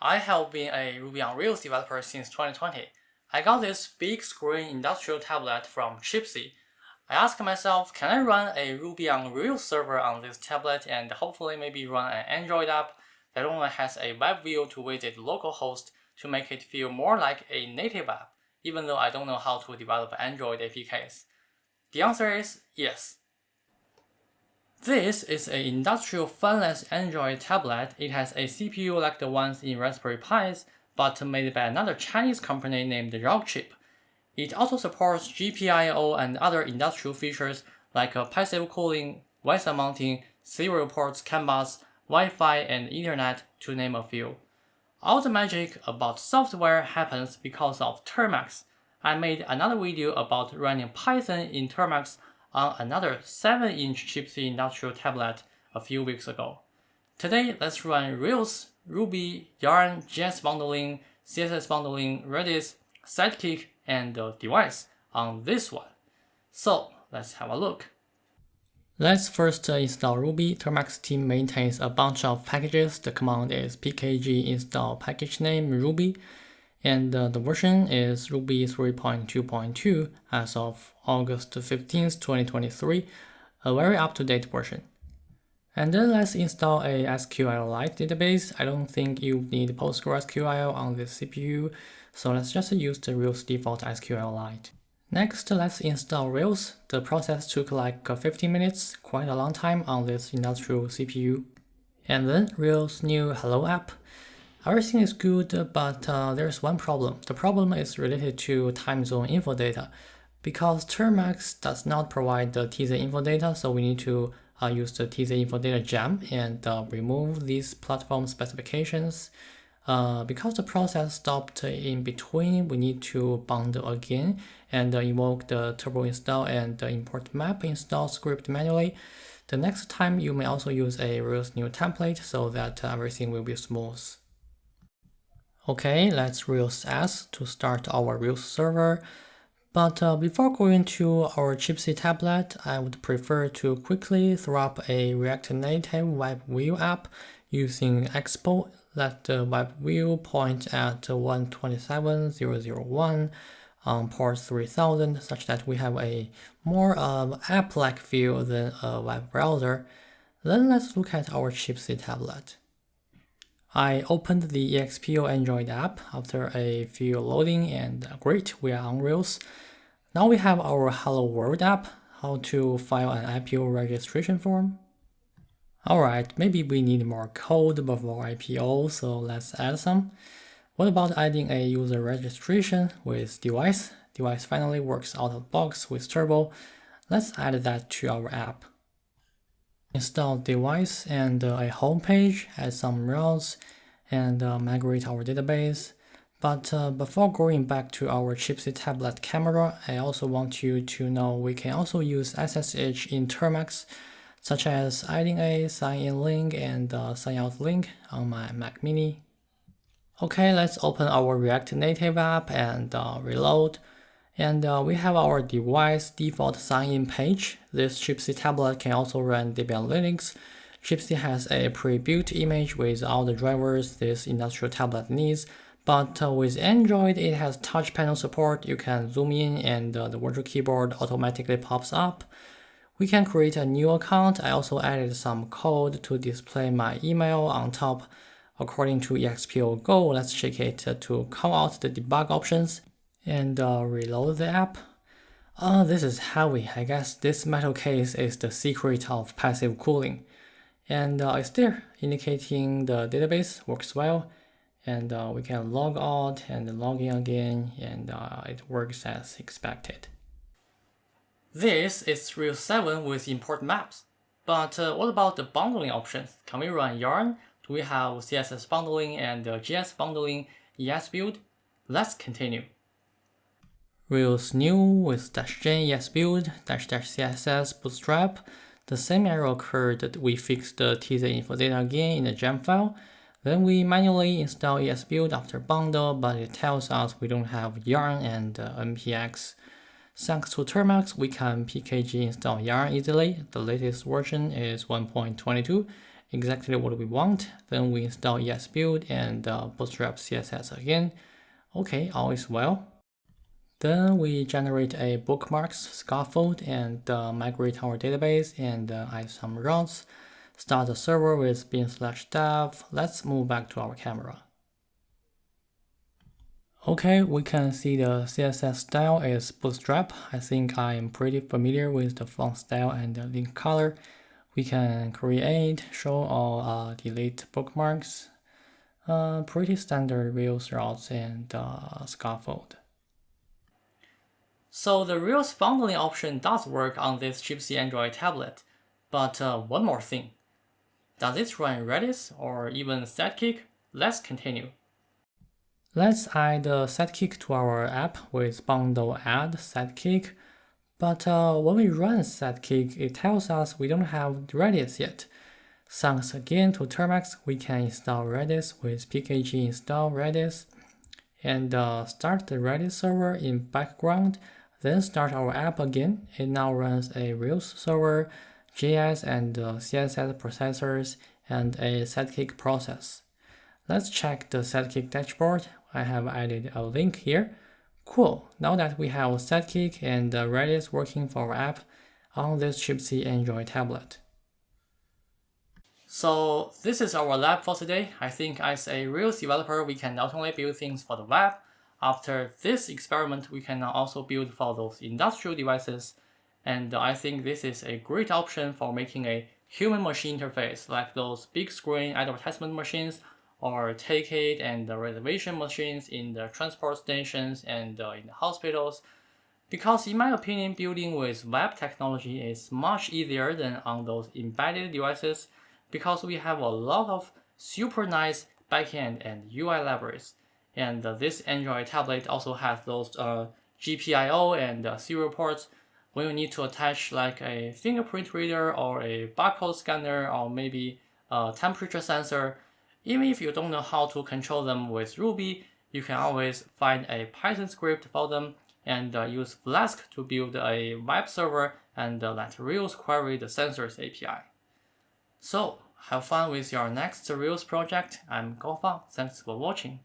I have been a Ruby on Rails developer since 2020. I got this big screen industrial tablet from Chipsee. I asked myself, can I run a Ruby on Rails server on this tablet and hopefully maybe run an Android app that only has a Webview to visit localhost to make it feel more like a native app, even though I don't know how to develop Android APKs? The answer is yes. This is an industrial fanless Android tablet. It has a CPU like the ones in Raspberry Pis, but made by another Chinese company named Rockchip. It also supports GPIO and other industrial features like passive cooling, VESA mounting, serial ports, CAN bus, Wi-Fi, and Ethernet, to name a few. All the magic about software happens because of Termux. I made another video about running Python in Termux on another 7-inch Chipsee industrial tablet a few weeks ago. Today, let's run Rails, Ruby, Yarn, JSbundling, CSSbundling, Redis, Sidekiq, and Devise on this one. So let's have a look. Let's first install Ruby. Termux team maintains a bunch of packages. The command is pkg install package name Ruby, and the version is Ruby 3.2.2 as of August 15th, 2023, a very up-to-date version. And then let's install a SQLite database. I don't think you need PostgreSQL on this CPU, so let's just use the Rails default SQLite. Next, let's install Rails. The process took like 15 minutes, quite a long time on this industrial CPU. And then Rails new Hello app. Everything is good, but there's one problem. The problem is related to time zone info data. Because Termux does not provide the TZ info data, so we need to use the TZ info data gem and remove these platform specifications. Because the process stopped in between, we need to bundle again and invoke the turbo install and import map install script manually. The next time you may also use a Rails new template so that everything will be smooth. Okay, let's Rails S to start our Rails server. But before going to our Chipsee tablet, I would prefer to quickly throw up a React Native Webview app using Expo. Let the Webview point at 127.0.0.1 on port 3000, such that we have a more app-like feel than a web browser. Then let's look at our Chipsee tablet. I opened the Expo Android app after a few loading, and great, we are on Rails. Now we have our Hello World app, how to file an IPO registration form. Alright, maybe we need more code before IPO, so let's add some. What about adding a user registration with Devise? Devise finally works out of the box with Turbo. Let's add that to our app. Install Devise and a home page, add some routes, and migrate our database. But before going back to our Chipsee tablet camera, I also want you to know we can also use SSH in Termux, such as adding a sign-in link and sign-out link on my Mac Mini. Okay, let's open our React Native app and reload. And we have our device default sign-in page. This Chipsee tablet can also run Debian Linux. Chipsee has a pre-built image with all the drivers this industrial tablet needs. But with Android, it has touch panel support. You can zoom in and the virtual keyboard automatically pops up. We can create a new account. I also added some code to display my email on top. According to Expo Go, let's check it to call out the debug options and reload the app. This is heavy. I guess this metal case is the secret of passive cooling. And it's there, indicating the database works well. And we can log out and log in again, and it works as expected. This is Rails 7 with import maps. But what about the bundling options? Can we run Yarn? Do we have CSSbundling and JSbundling ESbuild? Let's continue. Rails new with -gen ESbuild -css bootstrap. The same error occurred that we fixed the TZ info data again in the gem file. Then we manually install ESbuild after bundle, but it tells us we don't have Yarn and npx. Thanks to Termux, we can pkg install Yarn easily. The latest version is 1.22, exactly what we want. Then we install ESBuild and bootstrap CSS again. Okay, all is well. Then we generate a bookmarks scaffold and migrate our database and add some routes. Start the server with bin/dev. Let's move back to our camera. Okay, we can see the CSS style is bootstrap. I think I am pretty familiar with the font style and the link color. We can create, show, or delete bookmarks. Pretty standard Rails routes and scaffold. So the Rails bundling option does work on this Chipsee Android tablet, but one more thing. Does it run Redis or even Sidekiq? Let's continue. Let's add Sidekiq to our app with bundle add Sidekiq. But when we run Sidekiq, it tells us we don't have Redis yet. Thanks again to Termux, we can install Redis with pkg install Redis and start the Redis server in background, then start our app again. It now runs a Rails server, JS and CSS processors, and a Sidekiq process. Let's check the Sidekiq dashboard. I have added a link here. Cool, now that we have Sidekiq and Redis working for our app on this Chipsee Android tablet. So this is our lab for today. I think as a Rails developer, we can not only build things for the web. After this experiment, we can now also build for those industrial devices. And I think this is a great option for making a human-machine interface like those big screen advertisement machines or ticket and reservation machines in the transport stations and in the hospitals. Because in my opinion, building with web technology is much easier than on those embedded devices because we have a lot of super nice backend and UI libraries. And this Android tablet also has those GPIO and serial ports when you need to attach like a fingerprint reader or a barcode scanner or maybe a temperature sensor. Even if you don't know how to control them with Ruby, you can always find a Python script for them and use Flask to build a web server and let Rails query the sensors API. So, have fun with your next Rails project. I'm Gofang. Thanks for watching.